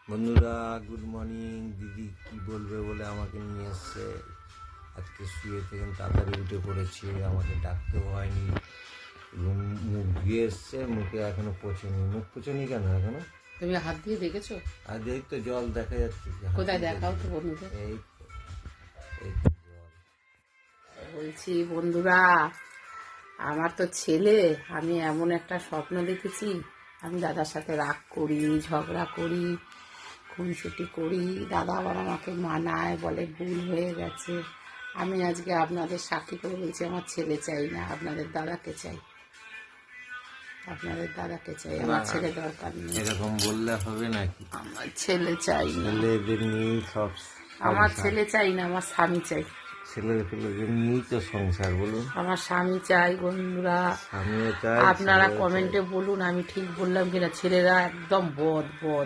বন্ধুরা good morning. দিদি কি বলবে বলে আমাকে নিয়ে এসছে। আজকে শুয়ে থেকে তাড়াতাড়ি উঠে পড়েছে, আমাকে ডাকতেও হয়নি। মুখ ধুয়ে এসছে, মুখে এখনো পোছেনি। মুখ পোছেনি কেন এখনো? তুমি হাত দিয়ে দেখেছো? আর এই তো জল দেখা যাচ্ছে। কোথায় দেখাও তো বন্ধুদের। এই তো জল। বলছি বন্ধুরা, আমার তো ছেলে, আমি এমন একটা স্বপ্ন দেখেছি। আমি দাদার সাথে রাগ করি, ঝগড়া করি, খুনসুটি করি। দাদা আবার আমাকে মানায়, বলে ভুল হয়ে গেছে। আমি আজকে আপনাদের সাক্ষী করে বলছি, আমার ছেলে চাই না, আপনাদের দাদাকে চাই। আপনাদের দাদাকে চাই, আমার ছেলে দরকার নেই। এরকম বললে হবে নাকি? আমার ছেলে চাই না, ছেলেদের নিয়েই সব। আমার ছেলে চাই না, আমার স্বামী চাই। ছেলেদের নিয়েই তো সংসার, বলুন। আমার স্বামী চাই বন্ধুরা। স্বামীও চাই, আপনারা ছেলেও চাই। কমেন্টে বলুন আমি ঠিক বললাম কিনা। ছেলেরা একদম বদ বদ।